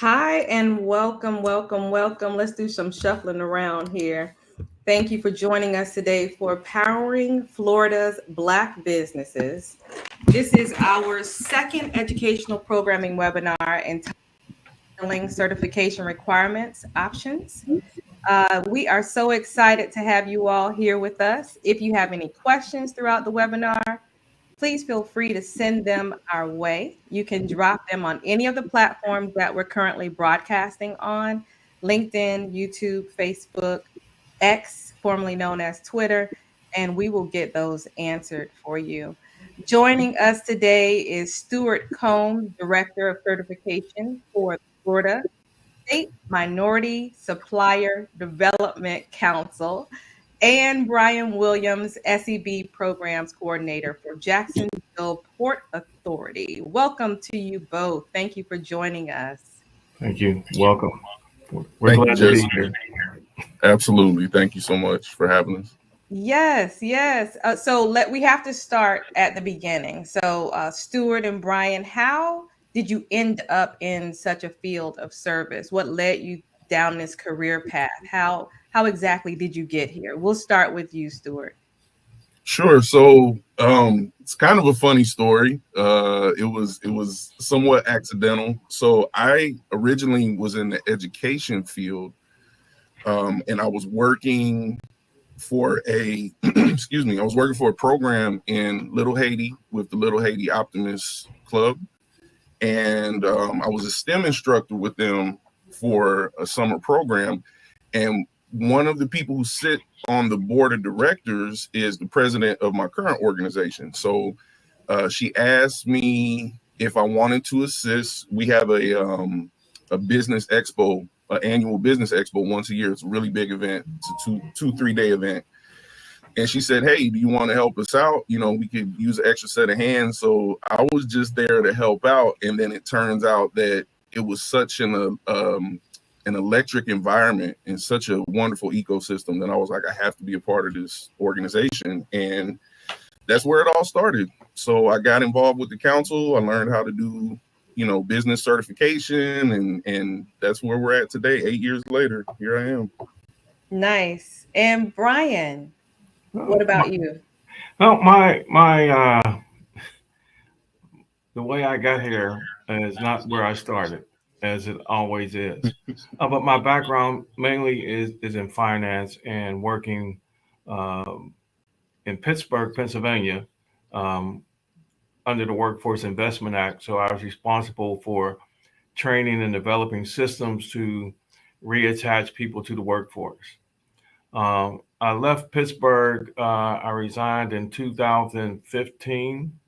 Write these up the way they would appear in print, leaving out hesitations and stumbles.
Hi, and welcome, welcome, welcome. Let's do some shuffling around here. Thank you for joining us today for Powering Florida's Black Businesses. This is our second educational programming webinar entitled Certification Requirements Options. We are so excited to have you all here with us. If you have any questions throughout the webinar, please feel free to send them our way. You can drop them on any of the platforms that we're currently broadcasting on: LinkedIn, YouTube, Facebook, X, formerly known as Twitter, and we will get those answered for you. Joining us today is Stuart Combs, Director of Certification for Florida State Minority Supplier Development Council, and Brian Williams, SEB Programs Coordinator for Jacksonville Port Authority. Welcome to you both. Thank you for joining us. Thank you. Welcome. We're glad to be here. Absolutely. Thank you so much for having us. Yes, yes. We have to start at the beginning. So Stuart and Brian, how did you end up in such a field of service? What led you down this career path? How exactly did you get here? We'll start with you, Stuart. Sure. So it's kind of a funny story. It was somewhat accidental. So I originally was in the education field, and I was working for a excuse me, I was working for a program in Little Haiti with the Little Haiti Optimist Club, and I was a STEM instructor with them for a summer program. And one of the people who sit on the board of directors is the president of my current organization. So she asked me if I wanted to assist. We have a business expo, an annual business expo once a year. It's a really big event. It's a 3 day event. And she said, "Hey, do you want to help us out? You know, we could use an extra set of hands." So I was just there to help out. And then it turns out that it was such an electric environment and such a wonderful ecosystem that I was like, I have to be a part of this organization. And that's where it all started. So I got involved with the council. I learned how to do, business certification, and that's where we're at today. 8 years later, here I am. Nice. And Brian, what about you? Well, the way I got here is not where I started, as it always is. But my background mainly is in finance and working um, in Pittsburgh, Pennsylvania, um, under the Workforce Investment Act. So I was responsible for training and developing systems to reattach people to the workforce. I left Pittsburgh. I resigned in 2015,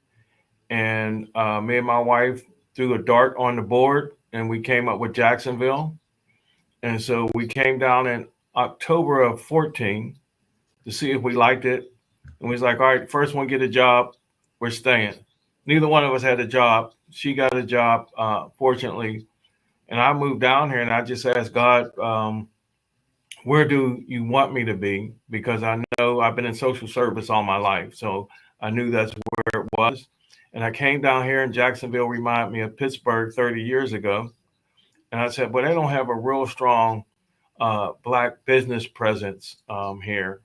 and me and my wife threw a dart on the board, and we came up with Jacksonville. And so we came down in October of 14 to see if we liked it. And we was like, all right, first one get a job, we're staying. Neither one of us had a job. She got a job, fortunately, and I moved down here, and I just asked God, where do you want me to be? Because I know I've been in social service all my life. So I knew that's where it was. And I came down here, and Jacksonville reminded me of Pittsburgh 30 years ago. And I said, but they don't have a real strong Black business presence here.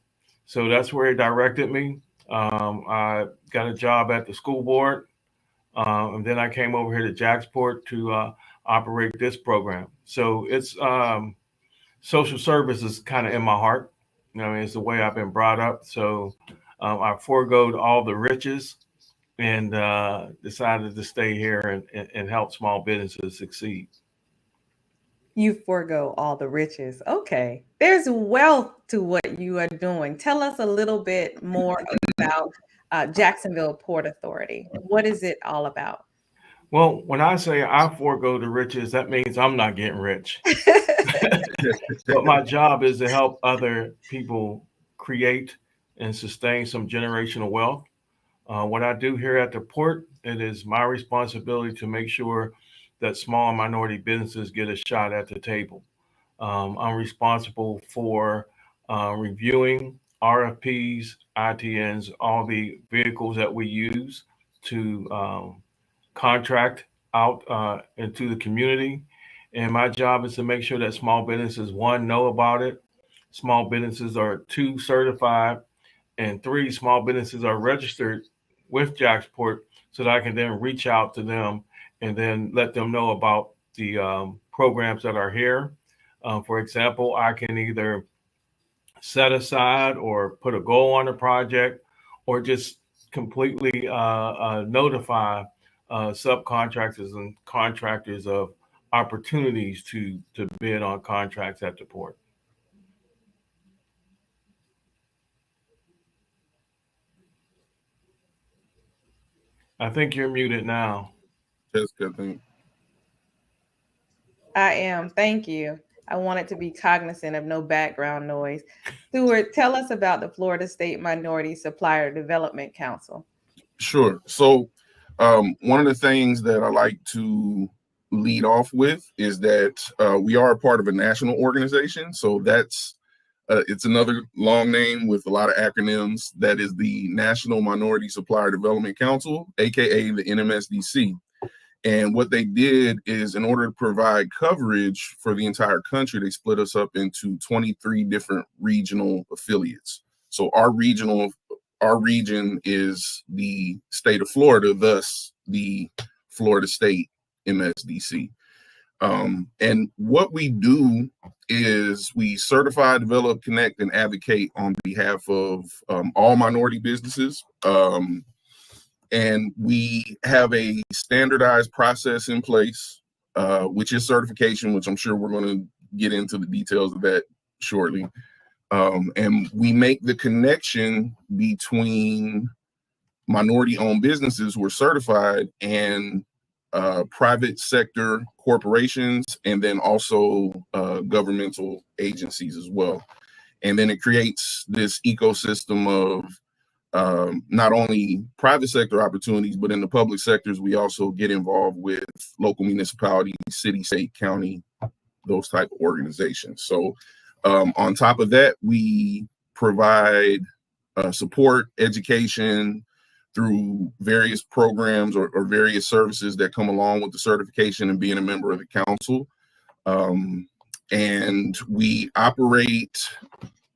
So that's where he directed me. I got a job at the school board. And then I came over here to Jacksport to operate this program. So it's social service is kind of in my heart. I mean, it's the way I've been brought up. So I foregoed all the riches and decided to stay here and help small businesses succeed. You forego all the riches. Okay. There's wealth to what you are doing. Tell us a little bit more about Jacksonville Port Authority. What is it all about? Well, when I say I forego the riches, that means I'm not getting rich. But my job is to help other people create and sustain some generational wealth. What I do here at the port, it is my responsibility to make sure that small and minority businesses get a shot at the table. I'm responsible for reviewing RFPs, ITNs, all the vehicles that we use to contract out into the community. And my job is to make sure that small businesses, one, know about it, small businesses are two, certified, and three, small businesses are registered with Jacksport so that I can then reach out to them and then let them know about the programs that are here. For example, I can either set aside or put a goal on a project or just completely notify subcontractors and contractors of opportunities to bid on contracts at the port. I think you're muted now. Jessica, I think. I am. Thank you. I wanted to be cognizant of no background noise. Stuart, tell us about the Florida State Minority Supplier Development Council. Sure. So one of the things that I like to lead off with is that we are a part of a national organization. So that's it's another long name with a lot of acronyms. That is the National Minority Supplier Development Council, aka the NMSDC. And what they did is, in order to provide coverage for the entire country, they split us up into 23 different regional affiliates. So our regional our region is the state of Florida, thus the Florida State MSDC. And what we do is we certify, develop, connect, and advocate on behalf of all minority businesses. And we have a standardized process in place, which is certification, which I'm sure we're going to get into the details of that shortly. And we make the connection between minority-owned businesses who are certified and private sector corporations, and then also governmental agencies as well. And then it creates this ecosystem of not only private sector opportunities, but in the public sectors, we also get involved with local municipalities, city, state, county, those type of organizations. So on top of that, we provide support, education through various programs or various services that come along with the certification and being a member of the council. And we operate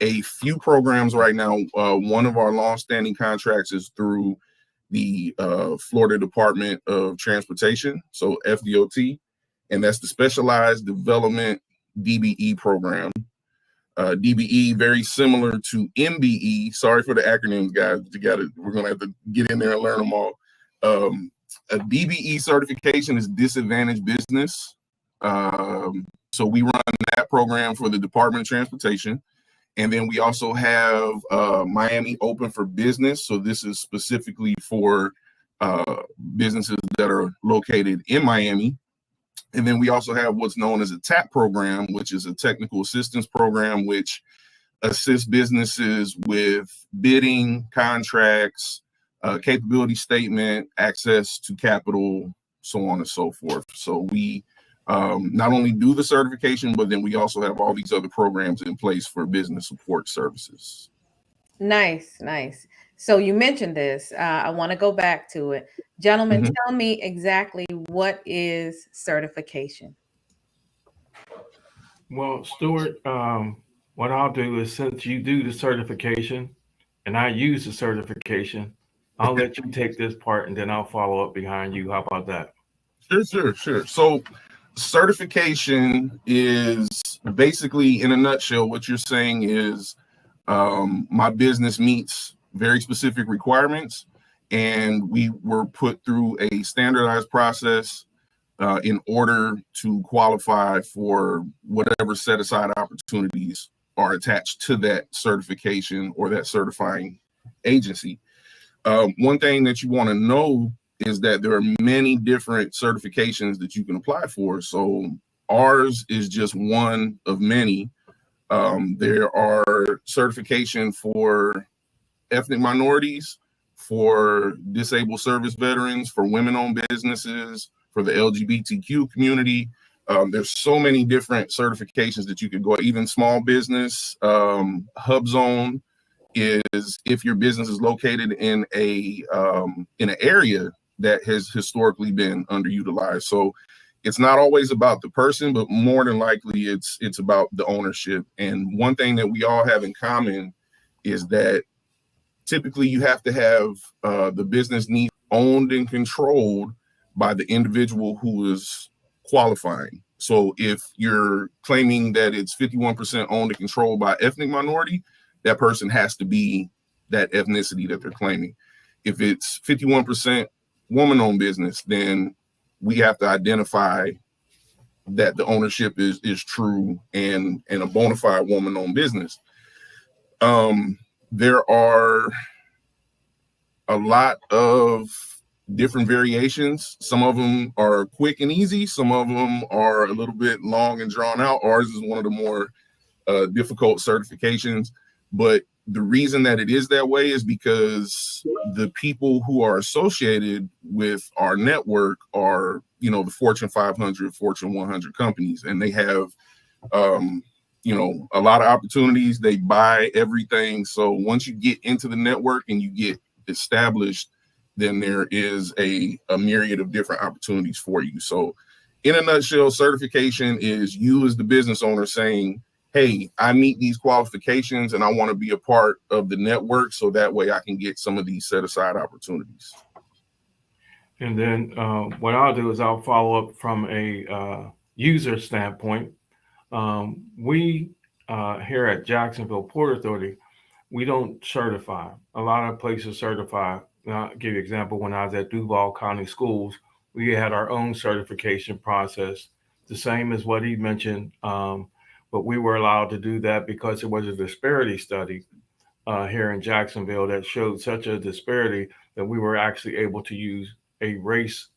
a few programs right now. One of our longstanding contracts is through the Florida Department of Transportation, so FDOT, and that's the Specialized Development DBE program. DBE, very similar to MBE. Sorry for the acronyms, guys, but we're gonna have to get in there and learn them all. A DBE certification is disadvantaged business. So we run that program for the Department of Transportation. And then we also have Miami Open for Business. So this is specifically for businesses that are located in Miami. And then we also have what's known as a TAP program, which is a technical assistance program, which assists businesses with bidding, contracts, capability statement, access to capital, so on and so forth. So we not only do the certification, but then we also have all these other programs in place for business support services. Nice, nice. So you mentioned this. I want to go back to it. Gentlemen, tell me exactly what is certification? Well, Stuart, what I'll do is, since you do the certification and I use the certification, I'll let you take this part and then I'll follow up behind you. How about that? Sure. So certification is basically, in a nutshell, what you're saying is my business meets very specific requirements, and we were put through a standardized process in order to qualify for whatever set aside opportunities are attached to that certification or that certifying agency. One thing that you want to know is that there are many different certifications that you can apply for. So ours is just one of many. There are certification for ethnic minorities, for disabled service veterans, for women-owned businesses, for the LGBTQ community. There's so many different certifications that you could go. Even small business, Hub Zone is if your business is located in an area that has historically been underutilized. So it's not always about the person, but more than likely it's about the ownership. And one thing that we all have in common is that typically you have to have the business needs owned and controlled by the individual who is qualifying. So if you're claiming that it's 51% owned and controlled by ethnic minority, that person has to be that ethnicity that they're claiming. If it's 51% woman-owned business, then we have to identify that the ownership is true and a bona fide woman-owned business. There are a lot of different variations. Some of them are quick and easy. Some of them are a little bit long and drawn out. Ours is one of the more difficult certifications. But the reason that it is that way is because the people who are associated with our network are, the Fortune 500, Fortune 100 companies, and they have, a lot of opportunities. They buy everything. So once you get into the network and you get established, then there is a myriad of different opportunities for you. So in a nutshell, certification is you as the business owner saying, hey, I meet these qualifications and I want to be a part of the network so that way I can get some of these set aside opportunities. And then what I'll do is I'll follow up from a user standpoint. We here at Jacksonville Port Authority, we don't certify. A lot of places certify. I'll give you an example. When I was at Duval County Schools, we had our own certification process, the same as what he mentioned. But we were allowed to do that because there was a disparity study here in Jacksonville that showed such a disparity that we were actually able to use a race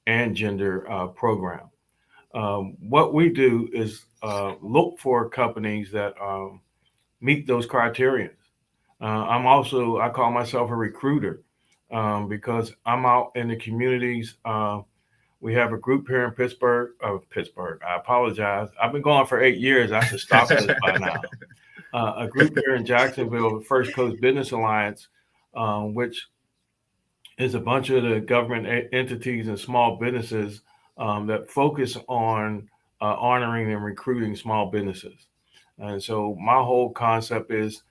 and gender program. What we do is look for companies that meet those criteria. I call myself a recruiter because I'm out in the communities. We have a group here in Pittsburgh. I apologize. I've been going for 8 years. I should stop this by now. A group here in Jacksonville, First Coast Business Alliance, which is a bunch of the government entities and small businesses that focus on honoring and recruiting small businesses. And so my whole concept is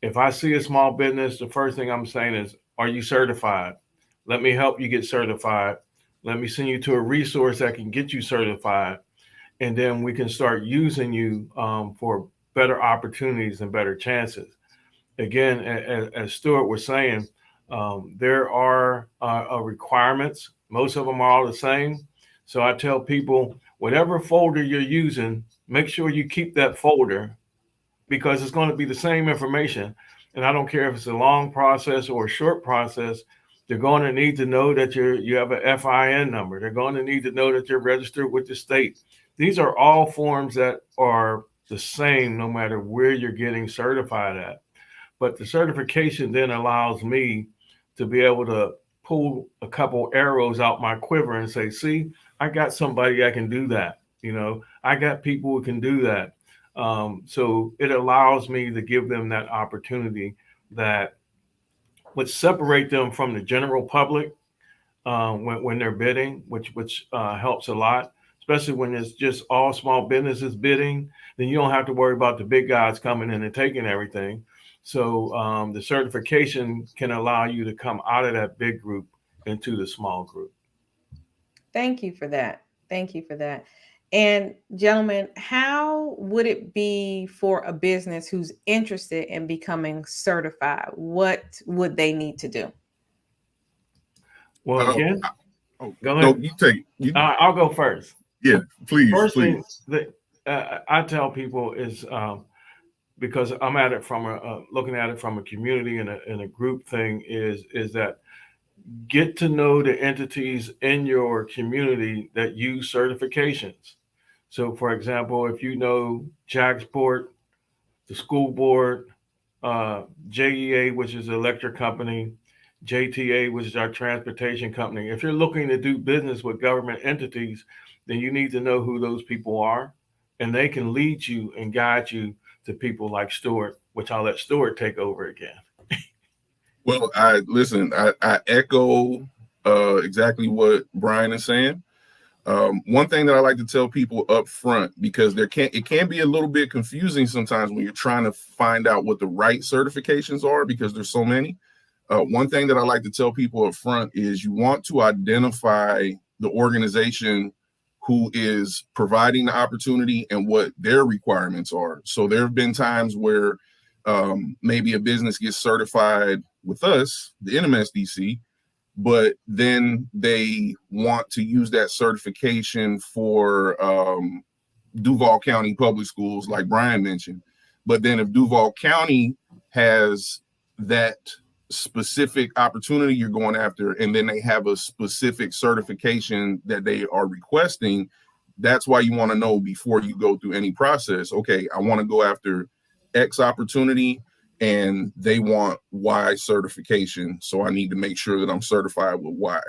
if I see a small business, the first thing I'm saying is, are you certified? Let me help you get certified. Let me send you to a resource that can get you certified. And then we can start using you for better opportunities and better chances. Again, as Stuart was saying, there are requirements. Most of them are all the same. So I tell people, whatever folder you're using, make sure you keep that folder because it's going to be the same information. And I don't care if it's a long process or a short process. They're going to need to know that you have a FIN number. They're going to need to know that you're registered with the state. These are all forms that are the same no matter where you're getting certified at. But the certification then allows me to be able to pull a couple arrows out my quiver and say, see, I got somebody that can do that. I got people who can do that. So it allows me to give them that opportunity that would separate them from the general public when they're bidding, which helps a lot, especially when it's just all small businesses bidding. Then you don't have to worry about the big guys coming in and taking everything. So the certification can allow you to come out of that big group into the small group. Thank you for that. Thank you for that. And gentlemen, how would it be for a business who's interested in becoming certified? What would they need to do? Well, again, go ahead. No, you take it. I'll go first. Yeah, please. First please. thing that I tell people is because I'm at it from looking at it from a community and a group thing is that get to know the entities in your community that use certifications. So, for example, if you know Jacksport, the school board, JEA, which is the electric company, JTA, which is our transportation company. If you're looking to do business with government entities, then you need to know who those people are, and they can lead you and guide you to people like Stuart, which I'll let Stuart take over again. Well, I echo exactly what Brian is saying. One thing that I like to tell people up front, because it can be a little bit confusing sometimes when you're trying to find out what the right certifications are because there's so many. One thing that I like to tell people up front is you want to identify the organization who is providing the opportunity and what their requirements are. So there have been times where maybe a business gets certified with us, the NMSDC, but then they want to use that certification for Duval County Public Schools, like Brian mentioned. But then if Duval County has that specific opportunity you're going after, and then they have a specific certification that they are requesting, that's why you want to know before you go through any process. Okay, I want to go after X opportunity and they want Y certification, so I need to make sure that I'm certified with Y.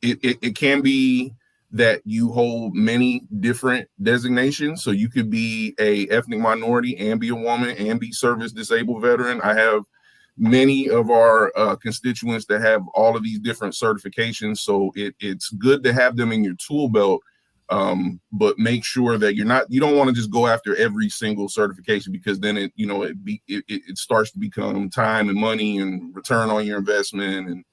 It can be that you hold many different designations, so you could be a ethnic minority and be a woman and be service disabled veteran. I have many of our constituents that have all of these different certifications, so it's good to have them in your tool belt But make sure that you don't want to just go after every single certification, because then it starts to become time and money and return on your investment. And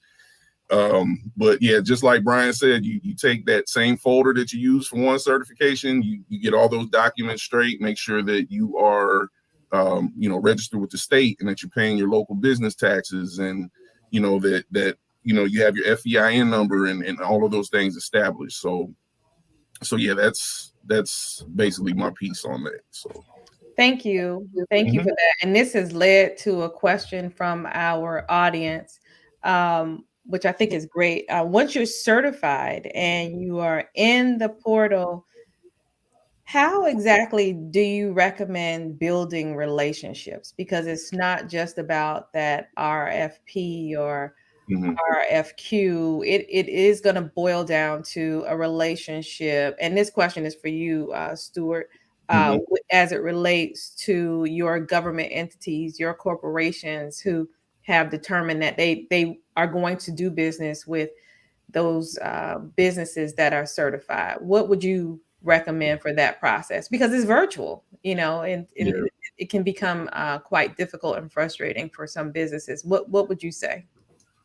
but yeah, just like Brian said, you take that same folder that you use for one certification, you get all those documents straight, make sure that you are registered with the state, and that you're paying your local business taxes, and that you have your FEIN number and all of those things established. So yeah, that's basically my piece on that. So Thank you. Thank you for that. And this has led to a question from our audience, which I think is great. Once you're certified and you are in the portal, how exactly do you recommend building relationships? Because it's not just about that RFP or RFQ. It is going to boil down to a relationship. And this question is for you, Stuart, as it relates to your government entities, your corporations who have determined that they are going to do business with those businesses that are certified. What would you recommend for that process? Because it's virtual, and it can become quite difficult and frustrating for some businesses. What would you say?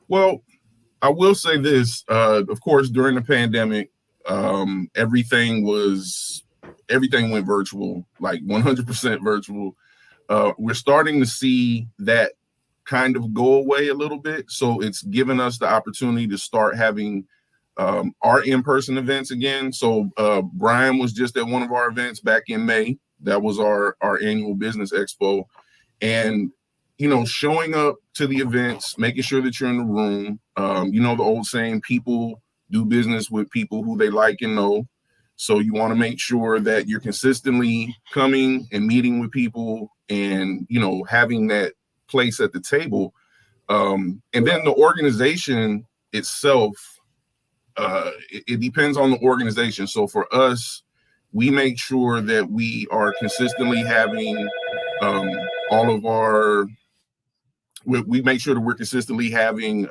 Well, I will say this, of course, during the pandemic, everything went virtual, like 100% virtual. We're starting to see that kind of go away a little bit. So it's given us the opportunity to start having our in-person events again. So Brian was just at one of our events back in May. That was our annual business expo. And showing up to the events, making sure that you're in the room. The old saying, people do business with people who they like and know. So you want to make sure that you're consistently coming and meeting with people and, having that place at the table. And then the organization itself, it depends on the organization. So for us, we make sure that we are consistently having all of our we make sure that we're consistently having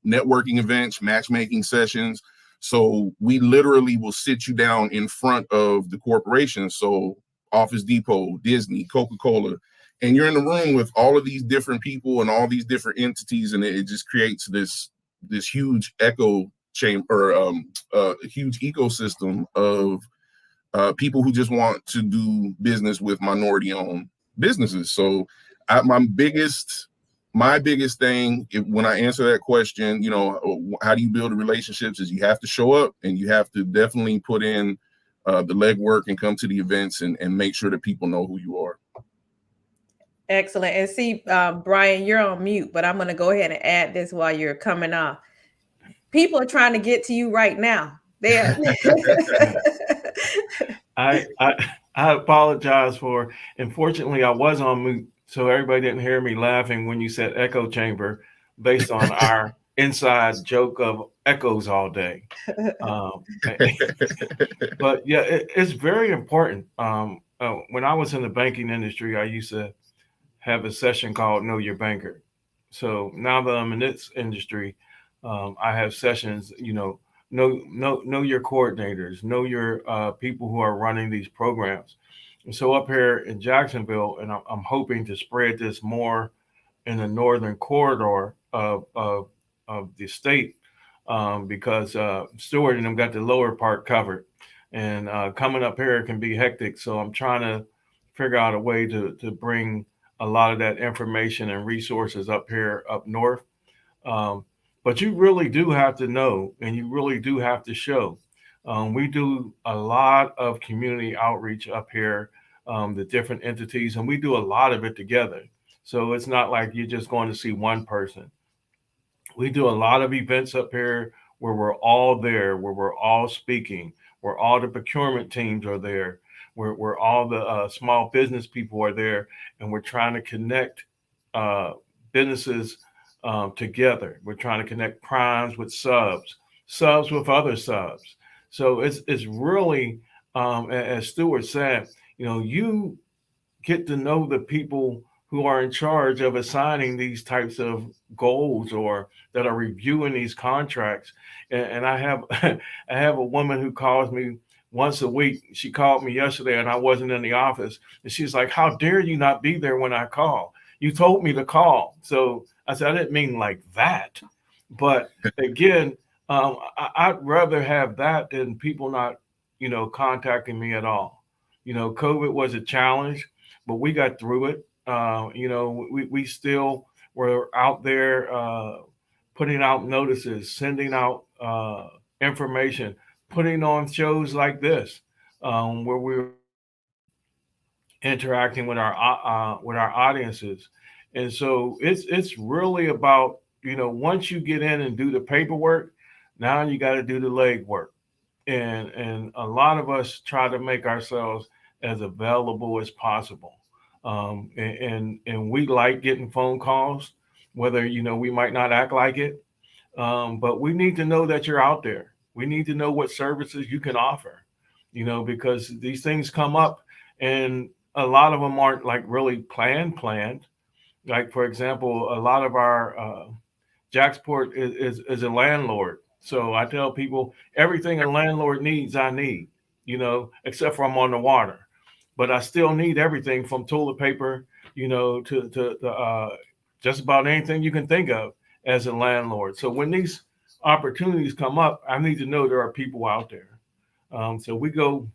networking events, matchmaking sessions. So we literally will sit you down in front of the corporation. So Office Depot, Disney, Coca-Cola, and you're in the room with all of these different people and all these different entities. And it just creates this huge echo chamber, a huge ecosystem of people who just want to do business with minority-owned businesses. So my biggest thing, when I answer that question, how do you build relationships, is you have to show up and you have to definitely put in the legwork and come to the events and make sure that people know who you are. Excellent. And see, Brian, you're on mute, but I'm going to go ahead and add this while you're coming off. People are trying to get to you right now. They're I apologize for, unfortunately, I was on mute, so everybody didn't hear me laughing when you said echo chamber, based on our inside joke of echoes all day. But yeah, it's very important. When I was in the banking industry, I used to have a session called Know Your Banker. So now that I'm in this industry, I have sessions, know your coordinators, know your people who are running these programs. And so up here in Jacksonville, and I'm hoping to spread this more in the northern corridor of the state, because Stewart and them got the lower part covered. And coming up here can be hectic. So I'm trying to figure out a way to bring a lot of that information and resources up here up north. But you really do have to know, and you really do have to show. We do a lot of community outreach up here, the different entities, and we do a lot of it together. So it's not like you're just going to see one person. We do a lot of events up here where we're all there, where we're all speaking, where all the procurement teams are there, where all the small business people are there, and we're trying to connect businesses together. We're trying to connect primes with subs with other subs. So it's really, as Stuart said, you get to know the people who are in charge of assigning these types of goals or that are reviewing these contracts. And I have I have a woman who calls me once a week. She called me yesterday and I wasn't in the office. And she's like, how dare you not be there when I call? You told me to call. So I said, I didn't mean like that. But again, I'd rather have that than people not, contacting me at all. COVID was a challenge, but we got through it. We still were out there putting out notices, sending out information, putting on shows like this, where we're interacting with our audiences. And so it's really about, once you get in and do the paperwork, now you got to do the legwork. And a lot of us try to make ourselves as available as possible. And we like getting phone calls, whether we might not act like it, but we need to know that you're out there. We need to know what services you can offer, because these things come up, and a lot of them aren't like really planned. Like, for example, a lot of our Jacksport is a landlord. So I tell people everything a landlord needs, I need, except for I'm on the water. But I still need everything from toilet paper, to just about anything you can think of as a landlord. So when these opportunities come up, I need to know there are people out there. So we go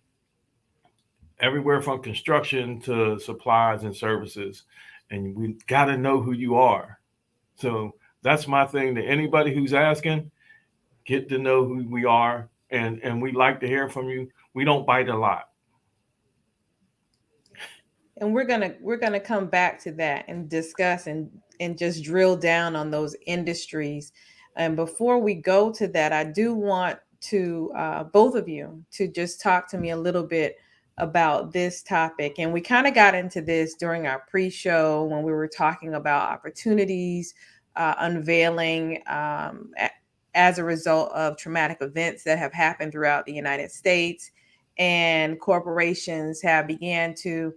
everywhere from construction to supplies and services, and we got to know who you are. So that's my thing to anybody who's asking. Get to know who we are, and we like to hear from you. We don't bite a lot. And we're gonna come back to that and discuss and just drill down on those industries. And before we go to that, I do want to both of you to just talk to me a little bit about this topic. And we kind of got into this during our pre-show when we were talking about opportunities unveiling as a result of traumatic events that have happened throughout the United States, and corporations have began to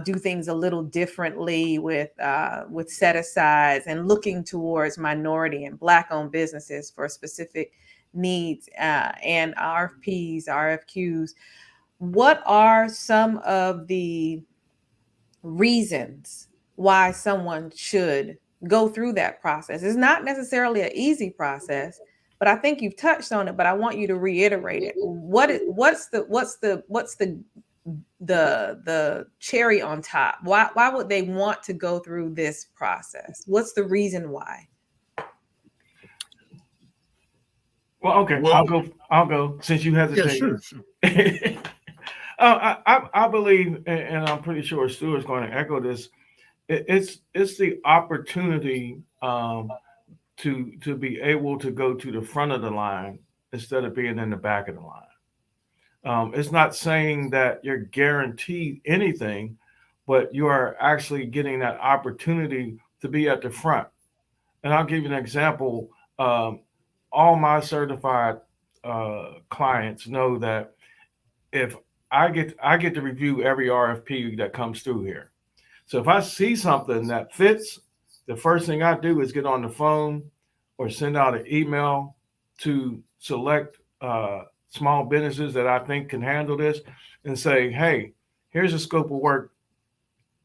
do things a little differently with set asides and looking towards minority and Black-owned businesses for specific needs and RFPs, RFQs. What are some of the reasons why someone should go through that process? It's not necessarily an easy process, but I think you've touched on it. But I want you to reiterate it. What's the cherry on top? Why would they want to go through this process? What's the reason why? Well, okay, I'll go since you hesitate. Yeah, sure. I believe, and I'm pretty sure Stuart's going to echo this. It's the opportunity to be able to go to the front of the line instead of being in the back of the line. It's not saying that you're guaranteed anything, but you are actually getting that opportunity to be at the front. And I'll give you an example. All my certified clients know that if I get to review every RFP that comes through here. So if I see something that fits, the first thing I do is get on the phone or send out an email to select small businesses that I think can handle this and say, hey, here's a scope of work.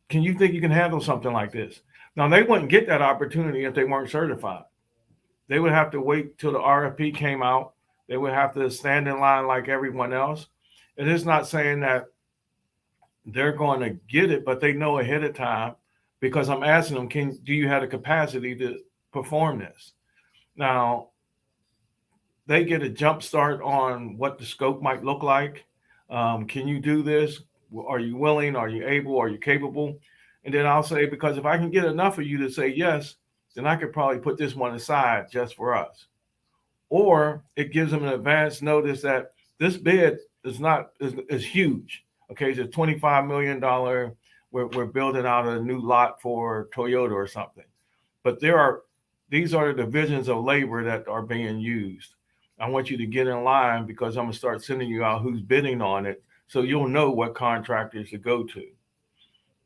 Can you think you can handle something like this? Now, they wouldn't get that opportunity if they weren't certified. They would have to wait till the RFP came out. They would have to stand in line like everyone else. It is not saying that they're going to get it, but they know ahead of time because I'm asking them, do you have the capacity to perform this? Now, they get a jump start on what the scope might look like. Can you do this? Are you willing? Are you able? Are you capable? And then I'll say, because if I can get enough of you to say yes, then I could probably put this one aside just for us. Or it gives them an advance notice that this bid is huge. Okay, it's a $25 million. We're building out a new lot for Toyota or something. But these are the divisions of labor that are being used. I want you to get in line because I'm gonna start sending you out who's bidding on it, so you'll know what contractors to go to.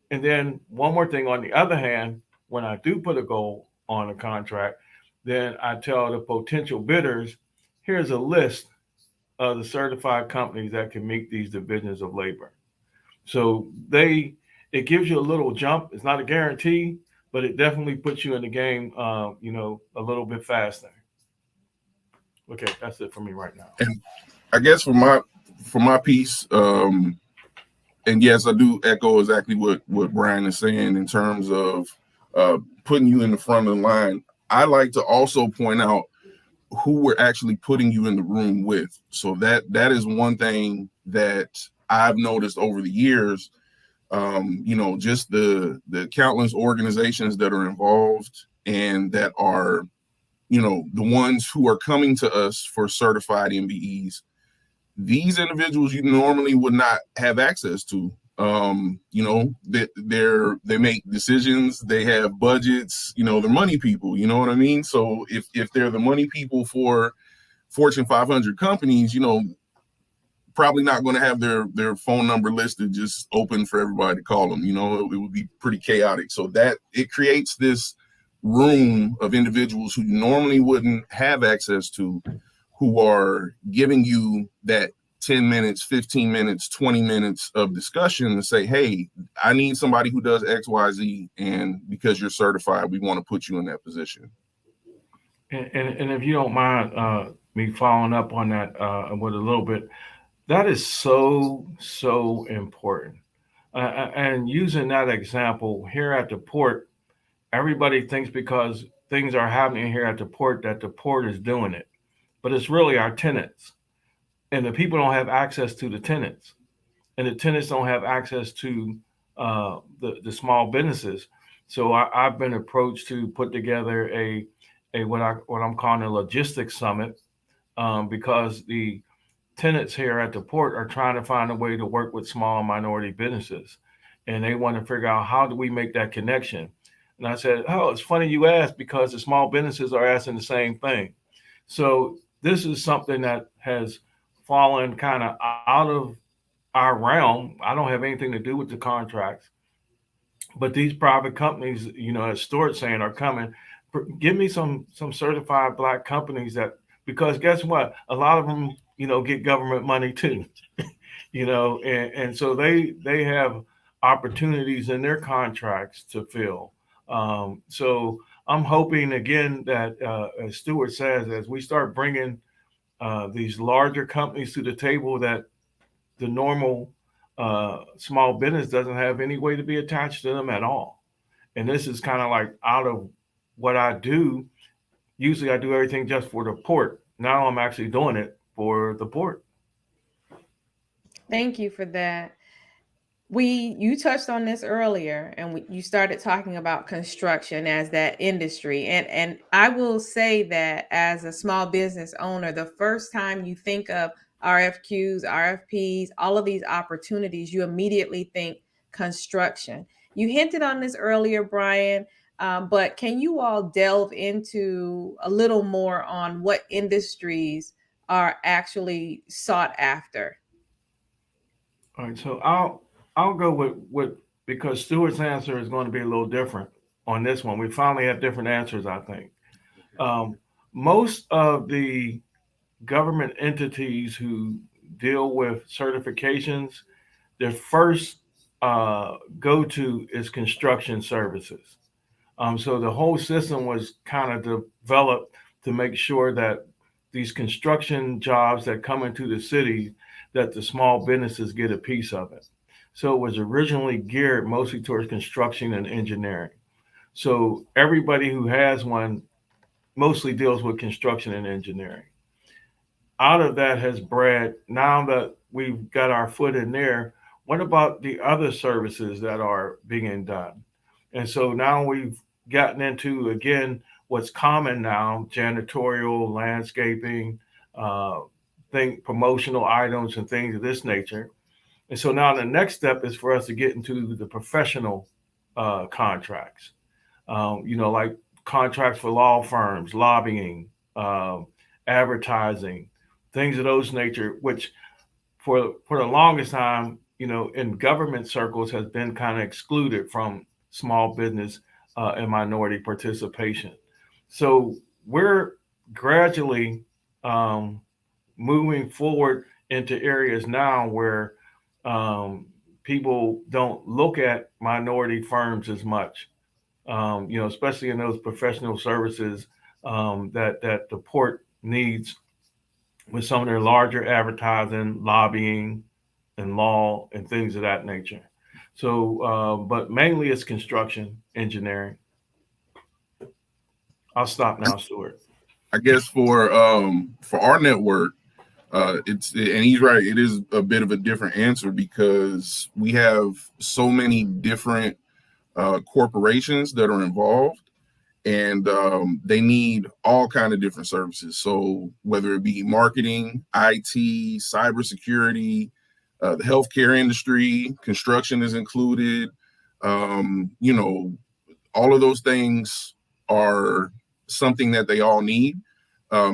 And then one more thing, on the other hand, when I do put a goal on a contract, then I tell the potential bidders, here's a list the certified companies that can meet these divisions of labor. So it gives you a little jump. It's not a guarantee, but it definitely puts you in the game, a little bit faster. Okay, that's it for me right now. And I guess for my piece, and yes, I do echo exactly what Brian is saying in terms of putting you in the front of the line. I like to also point out who we're actually putting you in the room with. So that is one thing that I've noticed over the years. Just the countless organizations that are involved and that are, the ones who are coming to us for certified MBEs. These individuals you normally would not have access to. They make decisions, they have budgets, they're money people, you know what I mean? So if they're the money people for Fortune 500 companies, probably not going to have their phone number listed just open for everybody to call them. It would be pretty chaotic. So that it creates this room of individuals who normally wouldn't have access to, who are giving you that 10 minutes, 15 minutes, 20 minutes of discussion to say, hey, I need somebody who does XYZ, and because you're certified, we want to put you in that position. And if you don't mind me following up on that with a little bit, that is so important. And using that example here at the port, everybody thinks because things are happening here at the port that the port is doing it, but it's really our tenants, and the people don't have access to the tenants, and the tenants don't have access to the small businesses. So I've been approached to put together a what I'm calling a logistics summit, because the tenants here at the port are trying to find a way to work with small and minority businesses, and they want to figure out how do we make that connection. And I said, oh, it's funny you asked, because the small businesses are asking the same thing. So this is something that has fallen kind of out of our realm. I don't have anything to do with the contracts, but these private companies, as Stuart's saying, are coming. Give me some certified Black companies that, because guess what? A lot of them, get government money too, and so they have opportunities in their contracts to fill. So I'm hoping again that, as Stuart says, as we start bringing these larger companies to the table, that the normal small business doesn't have any way to be attached to them at all. And this is kind of like out of what I do. Usually I do everything just for the port. Now I'm actually doing it for the port. Thank you for that. You touched on this earlier, and you started talking about construction as that industry, and I will say that as a small business owner, the first time you think of RFQs, RFPs, all of these opportunities, you immediately think construction. You hinted on this earlier, Brian, but can you all delve into a little more on what industries are actually sought after? All right, so I'll go with because Stuart's answer is going to be a little different on this one. We finally have different answers, I think. Um, Most of the government entities who deal with certifications, their first go to is construction services. So the whole system was kind of developed to make sure that these construction jobs that come into the city, that the small businesses get a piece of it. So it was originally geared mostly towards construction and engineering. So everybody who has one mostly deals with construction and engineering. Out of that has bred, now that we've got our foot in there, what about the other services that are being done? And so now we've gotten into, again, what's common now: janitorial, landscaping, uh, promotional items, and things of this nature. And so now the next step is for us to get into the professional contracts, like contracts for law firms, lobbying, uh, advertising, things of those nature, which for the longest time, in government circles has been kind of excluded from small business and minority participation. So we're gradually um, moving forward into areas now where people don't look at minority firms as much. Especially in those professional services that the port needs with some of their larger advertising, lobbying, and law and things of that nature. So, but mainly it's construction, engineering. I'll stop now, Stuart. I guess for our network, and he's right. It is a bit of a different answer because we have so many different corporations that are involved, and they need all kind of different services. So whether it be marketing, IT, cybersecurity, the healthcare industry, construction is included. All of those things are something that they all need.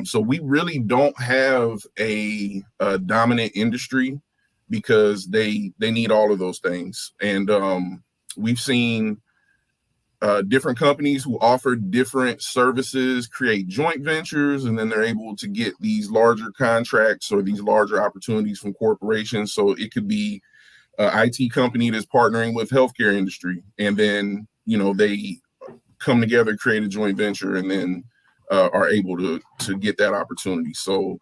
So we really don't have a dominant industry because they need all of those things. And we've seen different companies who offer different services create joint ventures, and then they're able to get these larger contracts or these larger opportunities from corporations. So it could be an IT company that's partnering with healthcare industry, and then they come together, create a joint venture, and then are able to get that opportunity. So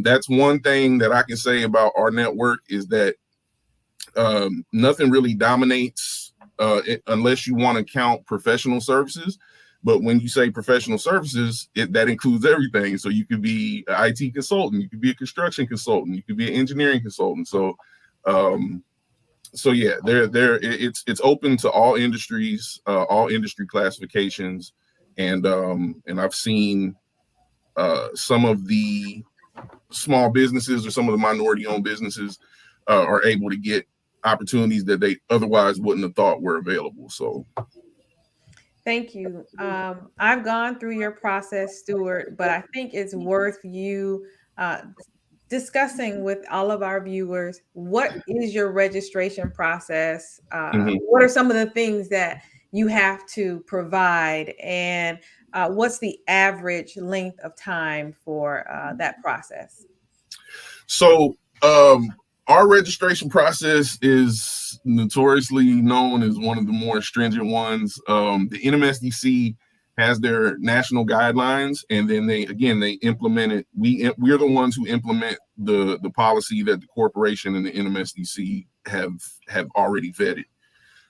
that's one thing that I can say about our network is that nothing really dominates unless you want to count professional services. But when you say professional services, that includes everything. So you could be an IT consultant, you could be a construction consultant, you could be an engineering consultant. So yeah, it's open to all industries, all industry classifications, and I've seen some of the small businesses or some of the minority-owned businesses are able to get opportunities that they otherwise wouldn't have thought were available. So thank you. I've gone through your process, Stuart, but I think it's worth you discussing with all of our viewers, what is your registration process? What are some of the things that you have to provide? And what's the average length of time for that process? So our registration process is notoriously known as one of the more stringent ones. The NMSDC has their national guidelines, and then they implement it. We're the ones who implement the policy that the corporation and the NMSDC have already vetted.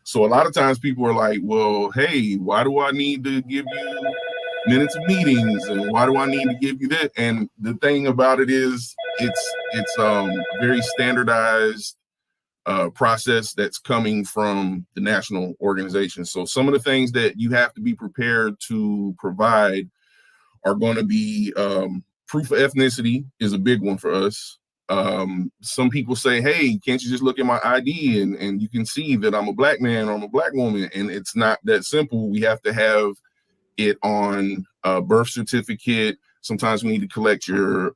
So a lot of times people are like, well, hey, why do I need to give you minutes of meetings, and why do I need to give you that? And the thing about it is it's a very standardized process that's coming from the national organization. So some of the things that you have to be prepared to provide are going to be proof of ethnicity is a big one for us. Some people say, hey, can't you just look at my ID and you can see that I'm a Black man or I'm a Black woman? And it's not that simple. We have to have it on a birth certificate. Sometimes we need to collect your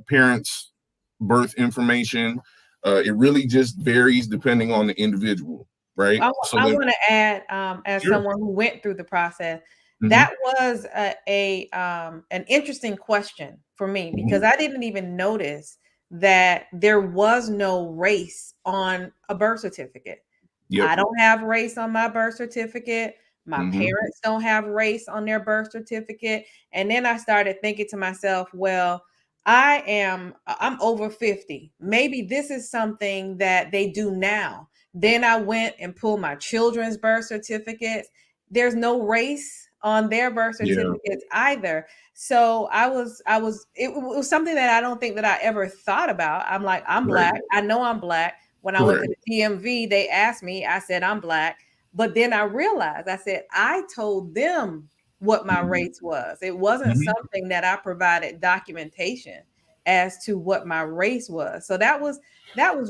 parents' birth information. It really just varies depending on the individual, right? I want to add, as Sure. someone who went through the process, that was an interesting question for me, because I didn't even notice that there was no race on a birth certificate. Yep. I don't have race on my birth certificate. My parents don't have race on their birth certificate. And then I started thinking to myself, well, I'm over 50. Maybe this is something that they do now. Then I went and pulled my children's birth certificates. There's no race on their birth certificates either. So it was something that I don't think that I ever thought about. I'm like, I'm Black. I know I'm Black. When I went to the DMV, they asked me, I said, I'm Black. But then I realized, I said, I told them what my race was. It wasn't something that I provided documentation as to what my race was. So that was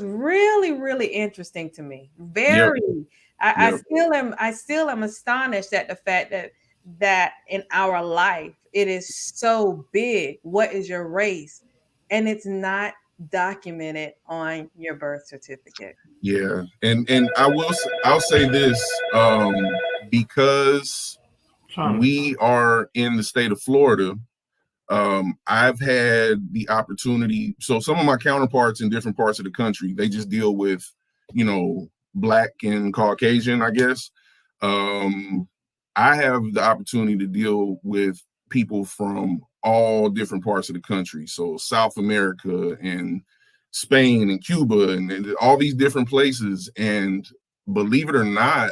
really, really interesting to me. Very. I still am astonished at the fact that in our life it is so big. What is your race? And it's not documented on your birth certificate. Yeah, and I'll say this, because we are in the state of Florida, I've had the opportunity. So some of my counterparts in different parts of the country, they just deal with, Black and Caucasian, I guess. Um, I have the opportunity to deal with people from all different parts of the country. So South America and Spain and Cuba and all these different places. And believe it or not,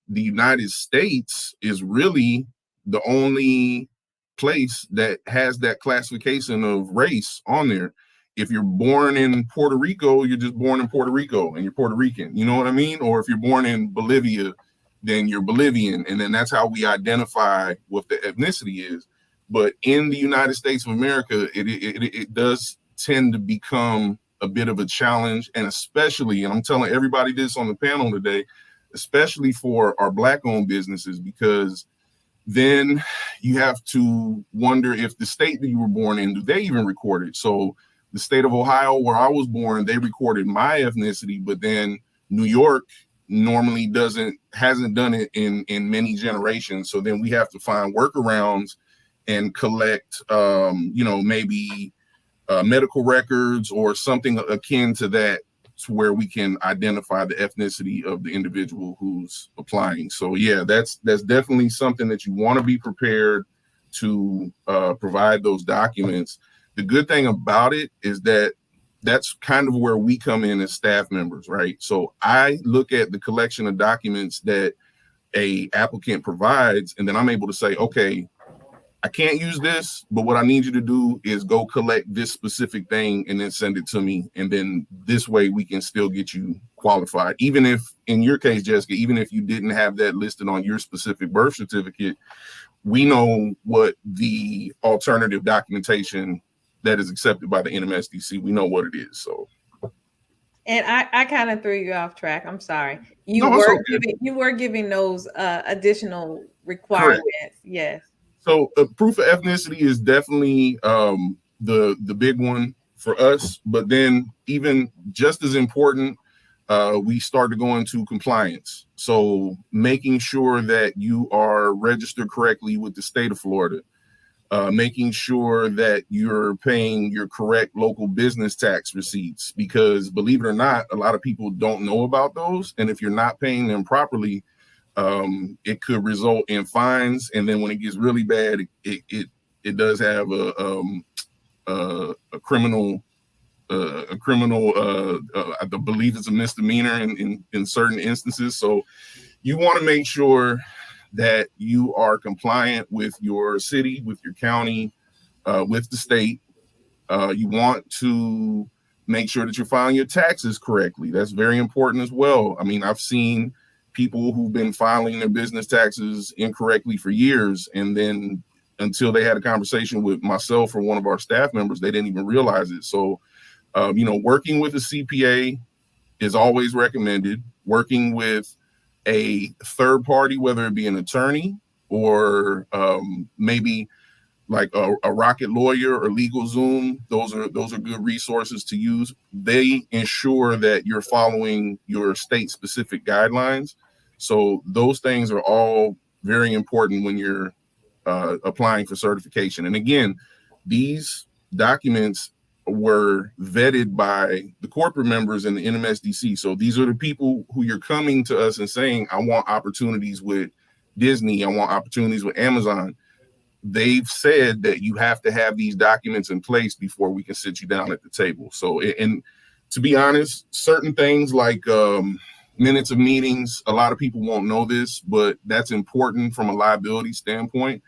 the United States is really the only place that has that classification of race on there. If you're born in Puerto Rico, you're just born in Puerto Rico and you're Puerto Rican. You know what I mean? Or if you're born in Bolivia, then you're Bolivian. And then that's how we identify what the ethnicity is. But in the United States of America, it does tend to become a bit of a challenge. And especially, and I'm telling everybody this on the panel today, especially for our Black-owned businesses, because then you have to wonder if the state that you were born in, do they even record it? So the state of Ohio, where I was born, they recorded my ethnicity, but then New York normally hasn't done it in many generations. So then we have to find workarounds and collect, maybe medical records or something akin to that, to where we can identify the ethnicity of the individual who's applying. So yeah, that's definitely something that you want to be prepared to provide those documents. The good thing about it is that that's kind of where we come in as staff members, right? So I look at the collection of documents that a applicant provides, and then I'm able to say, okay, I can't use this, but what I need you to do is go collect this specific thing and then send it to me. And then this way we can still get you qualified. Even if, in your case, Jessica, even if you didn't have that listed on your specific birth certificate, we know what the alternative documentation that is accepted by the NMSDC, we know what it is. So. And I kind of threw you off track. I'm sorry. You No, it's were okay. giving those additional requirements. Correct. Yes. So proof of ethnicity is definitely the big one for us. But then even just as important, we start to go into compliance. So making sure that you are registered correctly with the state of Florida, making sure that you're paying your correct local business tax receipts, because believe it or not, a lot of people don't know about those. And if you're not paying them properly, it could result in fines. And then when it gets really bad, it does have a criminal, I believe it's a misdemeanor in certain instances. So you want to make sure that you are compliant with your city, with your county, with the state. You want to make sure that you're filing your taxes correctly. That's very important as well. I mean, I've seen people who've been filing their business taxes incorrectly for years, and then until they had a conversation with myself or one of our staff members, they didn't even realize it. So, working with a CPA is always recommended. Working with a third party, whether it be an attorney or maybe like a Rocket Lawyer or LegalZoom, those are good resources to use. They ensure that you're following your state specific guidelines. So those things are all very important when you're applying for certification. And again, these documents were vetted by the corporate members in the NMSDC. So these are the people who you're coming to us and saying, I want opportunities with Disney, I want opportunities with Amazon. They've said that you have to have these documents in place before we can sit you down at the table. So, and to be honest, certain things like minutes of meetings, a lot of people won't know this, but that's important from a liability standpoint.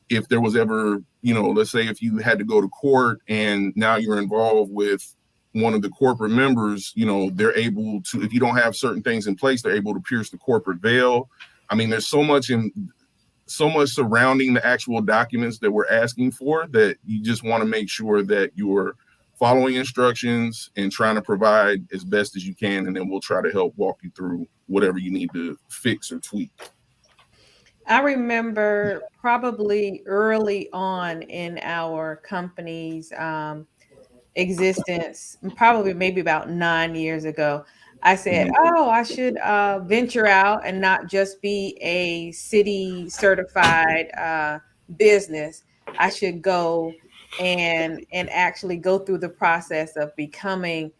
If there was ever, let's say if you had to go to court and now you're involved with one of the corporate members, they're able to, if you don't have certain things in place, they're able to pierce the corporate veil. I mean, there's so much surrounding the actual documents that we're asking for that you just want to make sure that you're following instructions and trying to provide as best as you can. And then we'll try to help walk you through whatever you need to fix or tweak. I remember probably early on in our company's existence, probably maybe about 9 years ago, I said, oh, I should venture out and not just be a city certified business. I should go and actually go through the process of becoming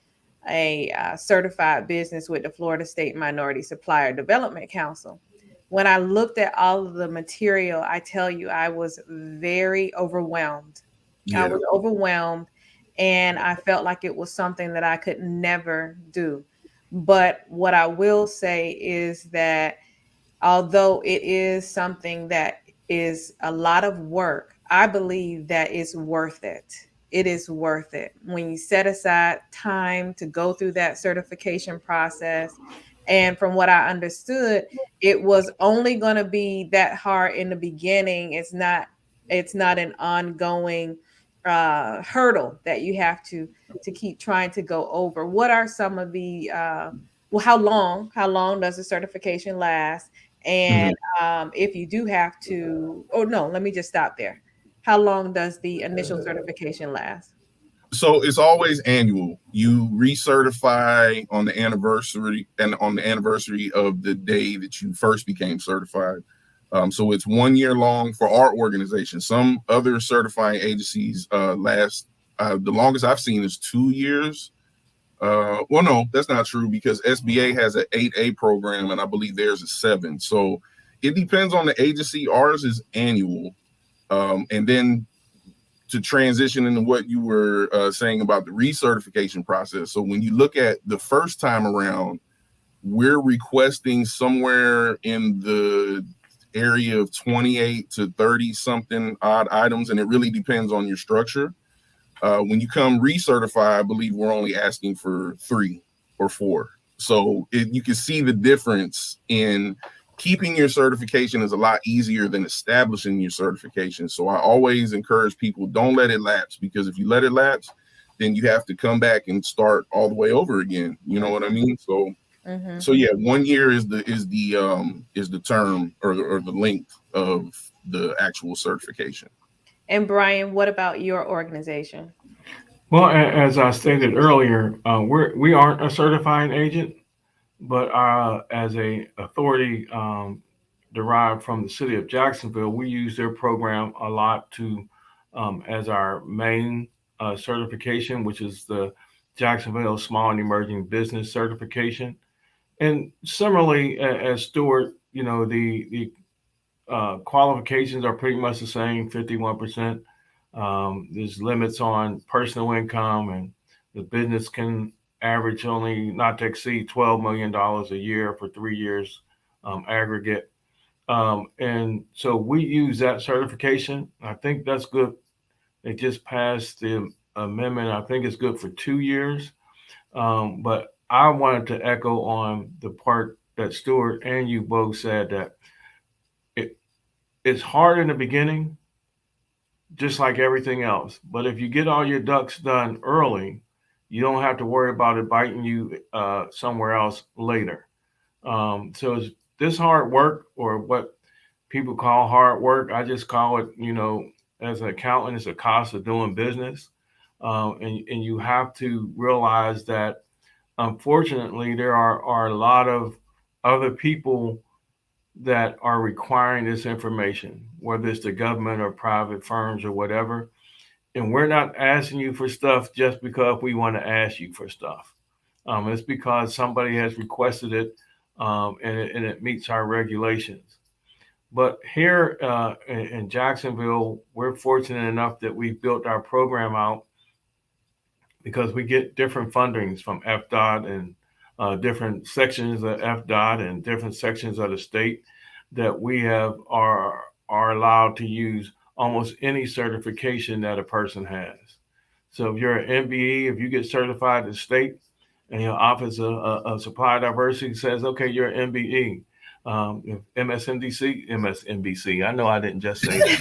a certified business with the Florida State Minority Supplier Development Council. When I looked at all of the material, I tell you, I was very overwhelmed. I Yeah. was overwhelmed, and I felt like it was something that I could never do. But what I will say is that although it is something that is a lot of work, I believe that it's worth it. It is worth it when you set aside time to go through that certification process. And from what I understood, it was only going to be that hard in the beginning. It's not an ongoing hurdle that you have to keep trying to go over. What are some of the well, how long does the certification last? And Mhm. if you do have to, oh no, let me just stop there. How long does the initial certification last? So it's always annual. You recertify on the anniversary and on the anniversary of the day that you first became certified. So it's 1 year long for our organization. Some other certifying agencies last the longest I've seen is 2 years. Well, no, that's not true because SBA has an 8A program and I believe theirs is 7. So it depends on the agency. Ours is annual. And then to transition into what you were saying about the recertification process. So when you look at the first time around, we're requesting somewhere in the area of 28 to 30 something odd items, and it really depends on your structure. When you come recertify, I believe we're only asking for 3 or 4. So you can see the difference in keeping your certification is a lot easier than establishing your certification. So I always encourage people, don't let it lapse, because if you let it lapse, then you have to come back and start all the way over again. You know what I mean? So Mm-hmm. so yeah, 1 year is the term or the length of the actual certification. And Brian, what about your organization? Well, as I stated earlier, we aren't a certifying agent, but as a authority derived from the city of Jacksonville, we use their program a lot to as our main certification, which is the Jacksonville Small and Emerging Business Certification. And similarly, as Stewart, the qualifications are pretty much the same, 51%. There's limits on personal income, and the business can average only not to exceed $12 million a year for 3 years aggregate. And so we use that certification. I think that's good. They just passed the amendment. I think it's good for 2 years. But I wanted to echo on the part that Stuart and you both said that it, it's hard in the beginning, just like everything else. But if you get all your ducks done early, you don't have to worry about it biting you somewhere else later. So it's this hard work, or what people call hard work, I just call it, as an accountant, it's a cost of doing business. And you have to realize that unfortunately there are a lot of other people that are requiring this information, whether it's the government or private firms or whatever. And we're not asking you for stuff just because we want to ask you for stuff. It's because somebody has requested it, and it meets our regulations. But here in Jacksonville, we're fortunate enough that we built our program out because we get different fundings from FDOT and different sections of FDOT and different sections of the state that we have are allowed to use almost any certification that a person has. So if you're an MBE, if you get certified in the state, and your Office of Supply Diversity says, okay, you're an MBE. If MSNBC, I know I didn't just say that.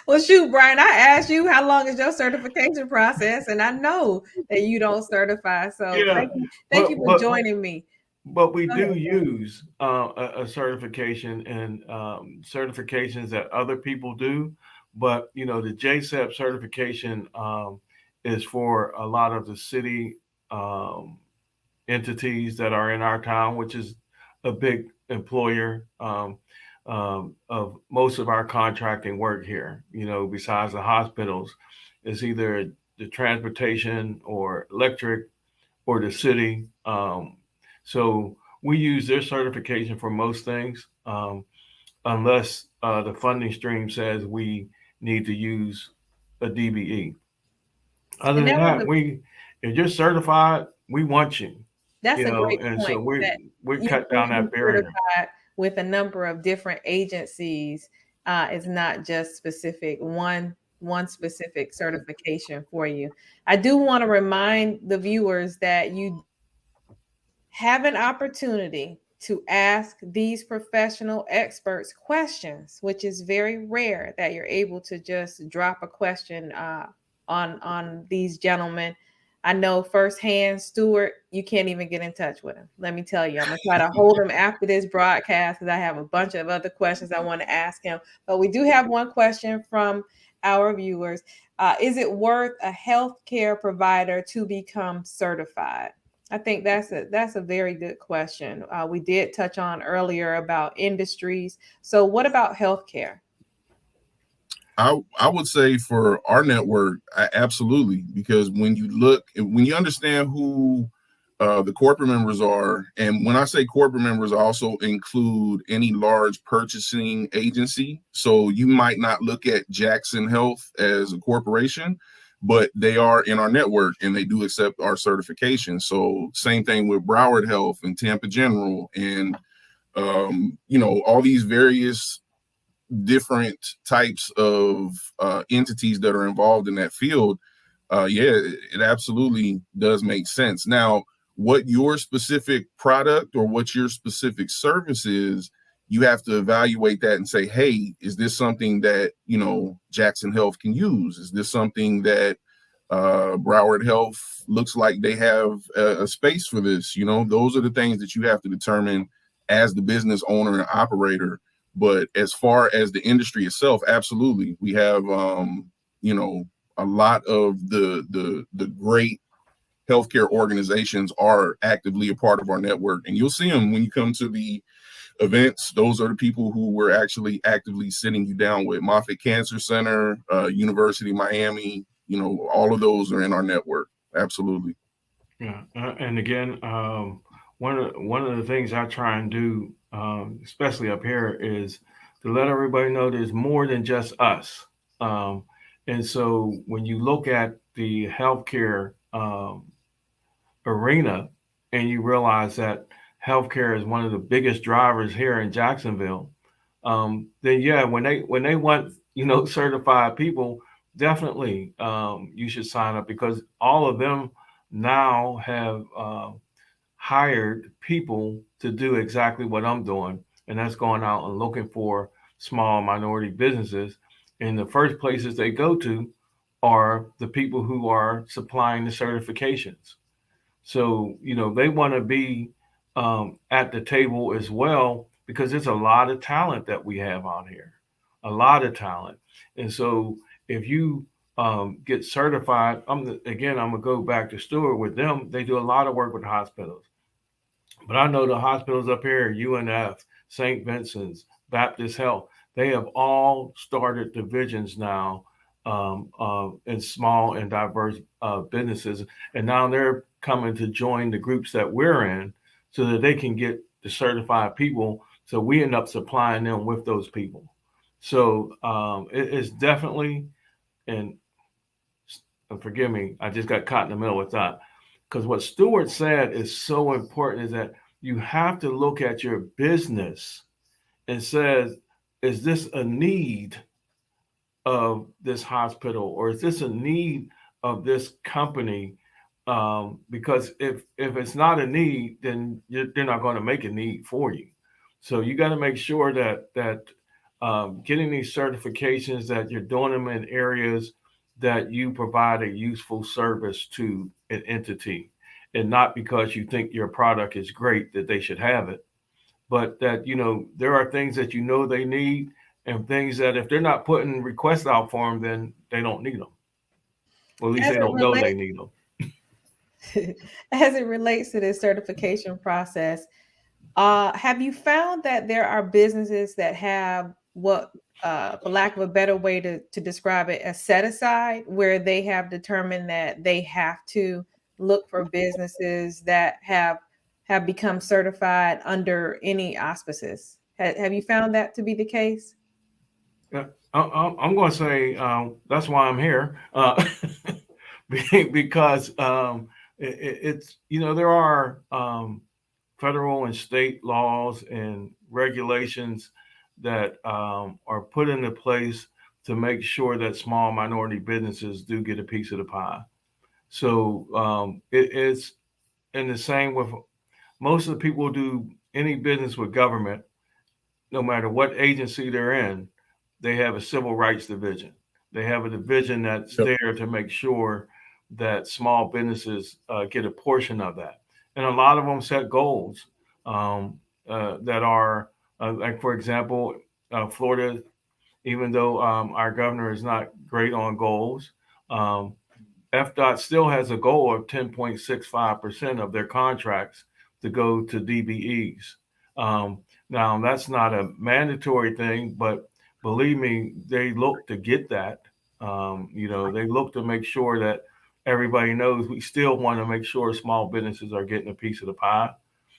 Well, shoot, Brian, I asked you how long is your certification process, and I know that you don't certify. So Yeah, thank you but for but joining me. but we Go ahead. do use a certification and certifications that other people do. But the JSEP certification is for a lot of the city entities that are in our town, which is a big employer. of most of our contracting work here. Besides the hospitals, it's either the transportation or electric or the city. So we use their certification for most things, unless the funding stream says we need to use a DBE. Other And than that was that, if you're certified, we want you. that's a great And so point that we you cut down can be that barrier. certified with a number of different agencies. It's not just specific one specific certification for you. I do want to remind the viewers that you have an opportunity to ask these professional experts questions, which is very rare that you're able to just drop a question on these gentlemen. I know firsthand, Stuart, you can't even get in touch with him. Let me tell you, I'm gonna try to hold him after this broadcast because I have a bunch of other questions I want to ask him. But we do have one question from our viewers. Is it worth a healthcare provider to become certified? I think that's a very good question. We did touch on earlier about industries. So what about healthcare? I would say for our network, absolutely, because when you understand who the corporate members are, and when I say corporate members, I also include any large purchasing agency. So you might not look at Jackson Health as a corporation, but they are in our network and they do accept our certification. So same thing with Broward Health and Tampa General and all these various different types of entities that are involved in that field. It absolutely does make sense. Now, what your specific product or what your specific service is, you have to evaluate that and say, hey, is this something that Jackson Health can use? Is this something that Broward Health looks like they have a space for this? Those are the things that you have to determine as the business owner and operator. But as far as the industry itself, absolutely, we have a lot of the great healthcare organizations are actively a part of our network, and you'll see them when you come to the events. Those are the people who we're actually actively sitting you down with. Moffitt Cancer Center, University of Miami, all of those are in our network. Absolutely. Yeah, and again, one of the things I try and do, especially up here, is to let everybody know there's more than just us. Um, and so when you look at the healthcare arena, and you realize that healthcare is one of the biggest drivers here in Jacksonville, then yeah, when they want certified people, definitely you should sign up, because all of them now have hired people to do exactly what I'm doing, and that's going out and looking for small minority businesses. And the first places they go to are the people who are supplying the certifications. So, they want to be at the table as well, because there's a lot of talent that we have out here, a lot of talent. And so, if you get certified, again, I'm going to go back to Stewart with them. They do a lot of work with hospitals. But I know the hospitals up here, UNF, St. Vincent's, Baptist Health, they have all started divisions now in small and diverse businesses. And now they're coming to join the groups that we're in so that they can get the certified people. So we end up supplying them with those people. So it's definitely, and forgive me, I just got caught in the middle with that. Because what Stewart said is so important, is that you have to look at your business and says, is this a need of this hospital, or is this a need of this company? Because if it's not a need, then they're not going to make a need for you. So you got to make sure that getting these certifications, that you're doing them in areas that you provide a useful service to an entity, and not because you think your product is great that they should have it, but that there are things that they need, and things that if they're not putting requests out for them, then they don't need them. Well, at least As they it don't know they relates, need them. as it relates to this certification process, Have you found that there are businesses that have what, for lack of a better way to describe it, a set aside where they have determined that they have to look for businesses that have become certified under any auspices? Have you found that to be the case? Yeah, I'm going to say that's why I'm here, because it's there are federal and state laws and regulations that are put into place to make sure that small minority businesses do get a piece of the pie. So it's in the same with most of the people who do any business with government, no matter what agency they're in, they have a civil rights division. They have a division that's Yep. there to make sure that small businesses get a portion of that. And a lot of them set goals that are, like, for example, Florida, even though our governor is not great on goals, um, FDOT still has a goal of 10.65% of their contracts to go to DBEs. Now, that's not a mandatory thing, but believe me, they look to get that. They look to make sure that everybody knows we still want to make sure small businesses are getting a piece of the pie.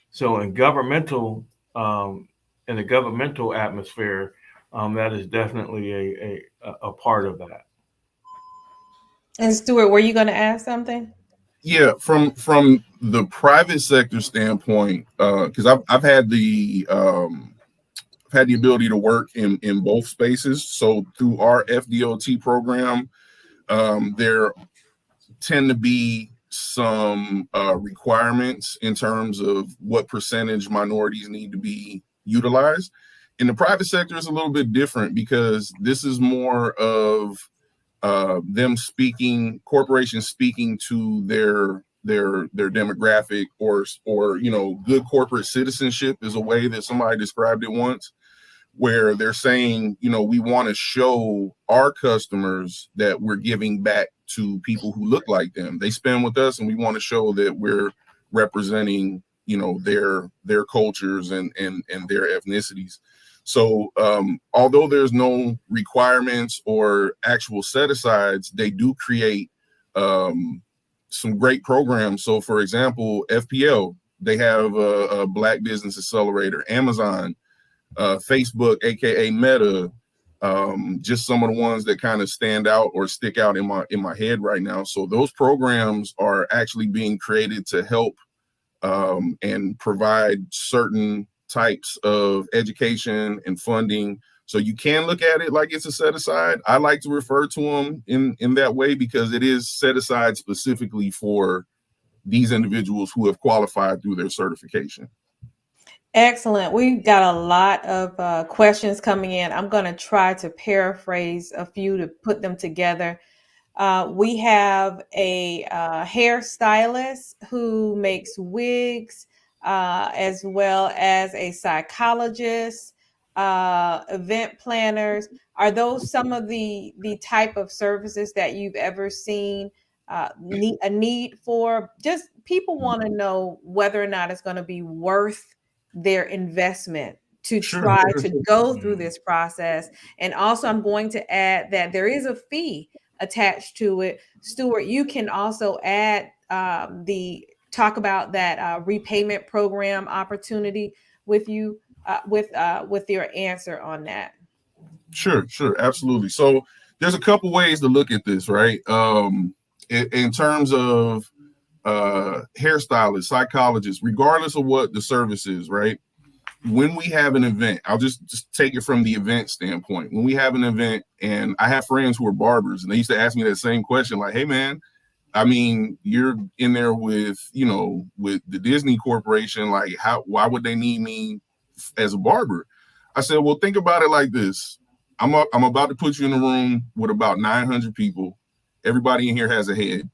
So, um, in the governmental atmosphere, that is definitely a part of that. And Stuart, were you going to ask something? Yeah, from the private sector standpoint, because I've had the ability to work in both spaces. So through our FDOT program, there tend to be some requirements in terms of what percentage minorities need to be utilized. In the private sector, it's a little bit different because this is more of corporations speaking to their demographic, or good corporate citizenship is a way that somebody described it once, where they're saying, we want to show our customers that we're giving back to people who look like them. They spend with us, and we want to show that we're representing, their cultures and their ethnicities. So although there's no requirements or actual set asides, they do create some great programs. So for example, FPL, they have a Black Business Accelerator. Amazon, Facebook, aka Meta, just some of the ones that kind of stand out or stick out in my head right now. So those programs are actually being created to help and provide certain types of education and funding. So you can look at it like it's a set aside. I like to refer to them in that way because it is set aside specifically for these individuals who have qualified through their certification. Excellent. We've got a lot of questions coming in. I'm going to try to paraphrase a few to put them together. We have a hairstylist who makes wigs, as well as a psychologist, event planners. Are those some of the type of services that you've ever seen a need for? Just people want to know whether or not it's going to be worth their investment to Sure. try to go through this process. And also, I'm going to add that there is a fee attached to it. Stuart, you can also add the talk about that repayment program opportunity with you with your answer on that. Sure, absolutely. So there's a couple ways to look at this, right? In terms of hairstylists, psychologists, regardless of what the service is, right? When we have an event, I'll just take it from the event standpoint. When we have an event, and I have friends who are barbers, and they used to ask me that same question, like, "Hey, man, I mean, you're in there with with the Disney Corporation. Like, why would they need me as a barber?" I said, "Well, think about it like this. I'm about to put you in a room with about 900 people. Everybody in here has a head.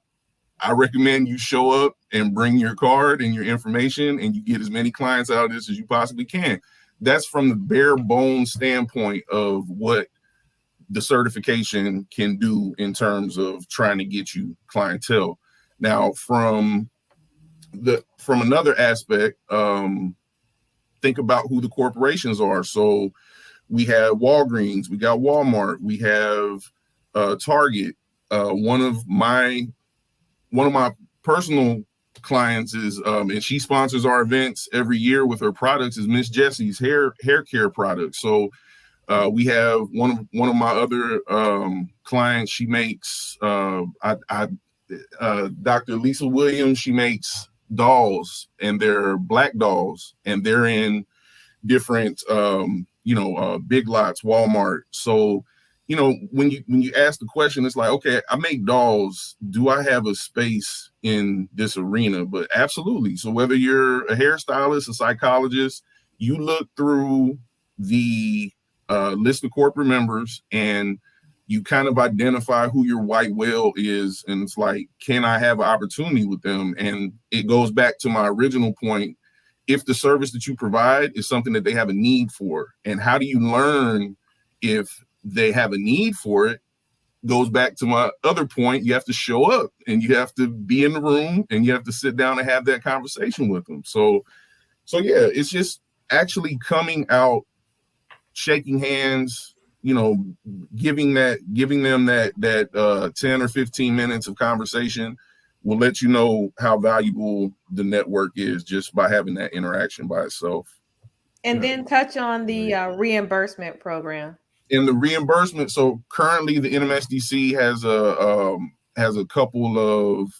I recommend you show up and bring your card and your information, and you get as many clients out of this as you possibly can." That's from the bare bones standpoint of what the certification can do in terms of trying to get you clientele. Now, from another aspect, think about who the corporations are. So we have Walgreens, we got Walmart, we have Target. One of my personal clients is, and she sponsors our events every year with her products, is Miss Jessie's hair care products. So we have one of my other clients. She makes Dr. Lisa Williams. She makes dolls, and they're black dolls, and they're in different Big Lots, Walmart. So when you ask the question, it's like, okay, I make dolls. Do I have a space in this arena? But absolutely. So whether you're a hairstylist, a psychologist, you look through the list of corporate members and you kind of identify who your white whale is, and it's like, can I have an opportunity with them? And it goes back to my original point. If the service that you provide is something that they have a need for, and how do you learn if they have a need for it, goes back to my other point. You have to show up, and you have to be in the room, and you have to sit down and have that conversation with them. So yeah, it's just actually coming out, shaking hands, giving them that 10 or 15 minutes of conversation will let you know how valuable the network is just by having that interaction by itself. And then touch on the reimbursement program. In the reimbursement, so currently the NMSDC has a couple of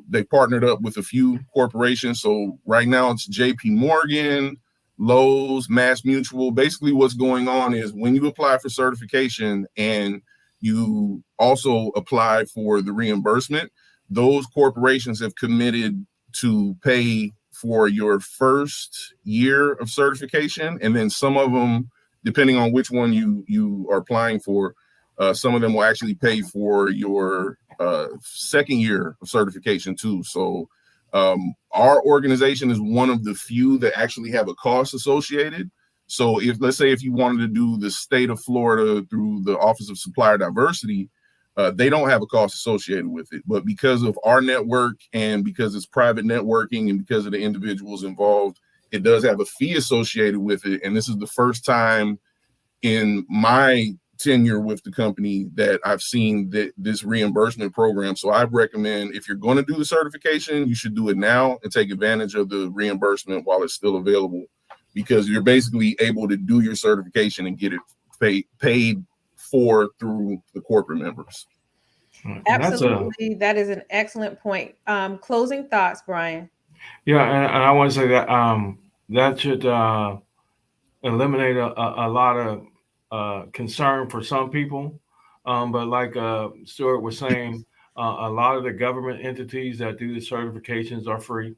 they partnered up with a few corporations. So right now it's JP Morgan, Lowe's, Mass Mutual. Basically what's going on is when you apply for certification and you also apply for the reimbursement, those corporations have committed to pay for your first year of certification. And then some of them, depending on which one you are applying for, some of them will actually pay for your second year of certification too. So our organization is one of the few that actually have a cost associated. So let's say if you wanted to do the state of Florida through the Office of Supplier Diversity, they don't have a cost associated with it. But because of our network and because it's private networking and because of the individuals involved, it does have a fee associated with it. And this is the first time in my tenure with the company that I've seen this reimbursement program. So I recommend, if you're going to do the certification, you should do it now and take advantage of the reimbursement while it's still available, because you're basically able to do your certification and get it paid for through the corporate members. Absolutely. That is an excellent point. Closing thoughts, Brian. Yeah, and I want to say that that should eliminate a lot of concern for some people. But like Stuart was saying, a lot of the government entities that do the certifications are free.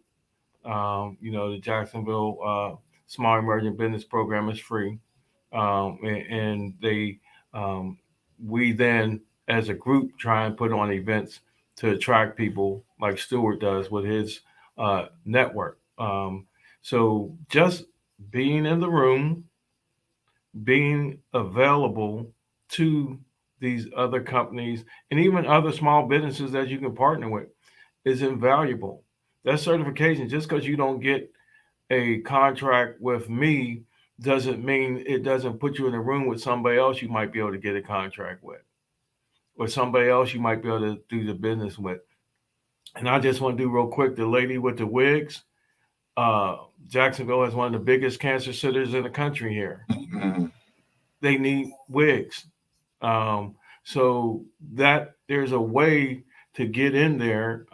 The Jacksonville Small Emerging Business Program is free. And we then, as a group, try and put on events to attract people like Stuart does with his network. So just being in the room, being available to these other companies and even other small businesses that you can partner with is invaluable. That certification, just because you don't get a contract with me, doesn't mean it doesn't put you in a room with somebody else you might be able to get a contract with, or somebody else you might be able to do the business with. And I just want to do real quick, the lady with the wigs, Jacksonville is one of the biggest cancer centers in the country here. They need wigs. So that there's a way to get in there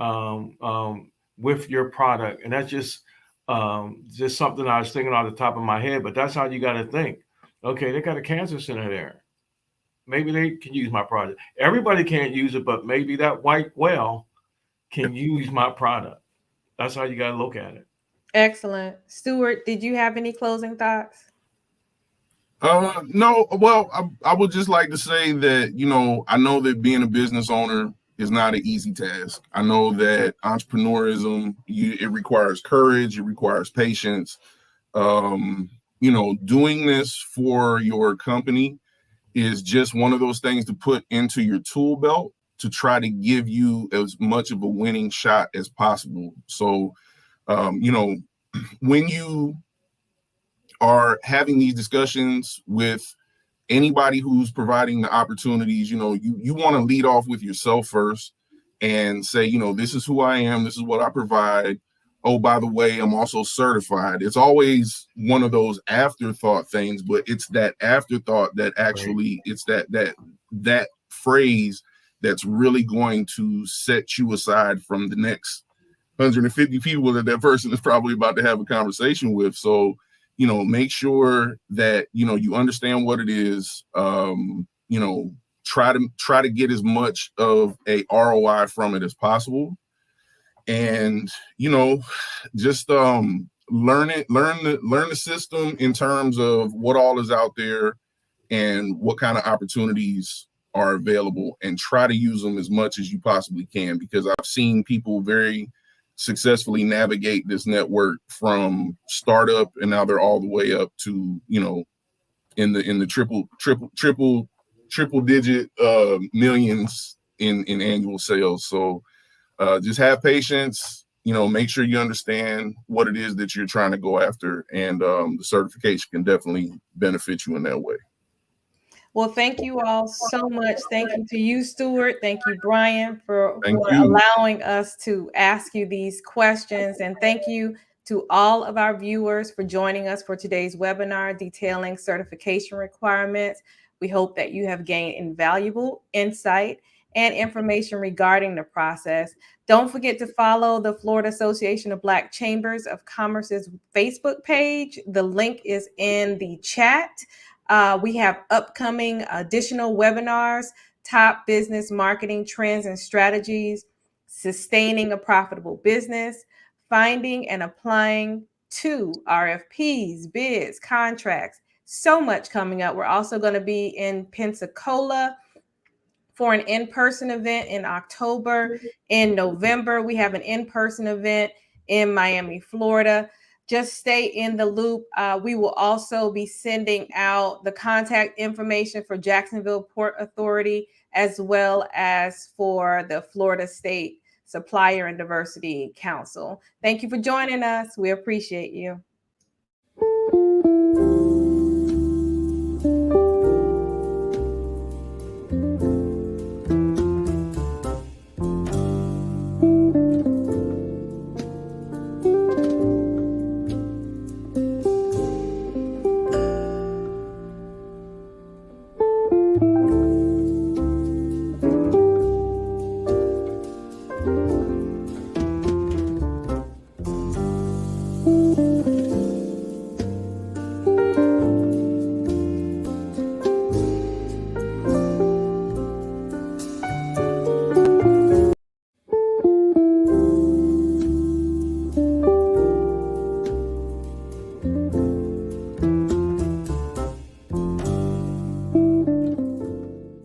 with your product. And that's just something I was thinking off the top of my head, but that's how you got to think. Okay, they got a cancer center there. Maybe they can use my product. Everybody can't use it, but maybe that white whale can use my product. That's how you got to look at it. Excellent. Stuart, did you have any closing thoughts? No. Well, I would just like to say that, I know that being a business owner is not an easy task. I know that entrepreneurism, it requires courage, it requires patience. Doing this for your company is just one of those things to put into your tool belt to try to give you as much of a winning shot as possible. So, when you are having these discussions with anybody who's providing the opportunities, you want to lead off with yourself first and say, this is who I am, this is what I provide. Oh, by the way, I'm also certified. It's always one of those afterthought things, but it's that afterthought that actually, it's that phrase that's really going to set you aside from the next 150 people that person is probably about to have a conversation with. So, make sure that, you understand what it is. Try to get as much of a ROI from it as possible. And, just learn the system in terms of what all is out there and what kind of opportunities are available, and try to use them as much as you possibly can, because I've seen people very successfully navigate this network from startup, and now they're all the way up to, in the triple digit millions in annual sales. So just have patience, make sure you understand what it is that you're trying to go after, and the certification can definitely benefit you in that way. Well, thank you all so much. Thank you to you, Stuart. Thank you, Brian, for Thank you. allowing us to ask you these questions. And thank you to all of our viewers for joining us for today's webinar detailing certification requirements. We hope that you have gained invaluable insight and information regarding the process. Don't forget to follow the Florida Association of Black Chambers of Commerce's Facebook page. The link is in the chat. We have upcoming additional webinars: top business marketing trends and strategies, sustaining a profitable business, finding and applying to RFPs, bids, contracts. So much coming up. We're also going to be in Pensacola for an in-person event in October. In November, we have an in-person event in Miami, Florida. Just stay in the loop. We will also be sending out the contact information for Jacksonville Port Authority, as well as for the Florida State Supplier and Diversity Council. Thank you for joining us. We appreciate you.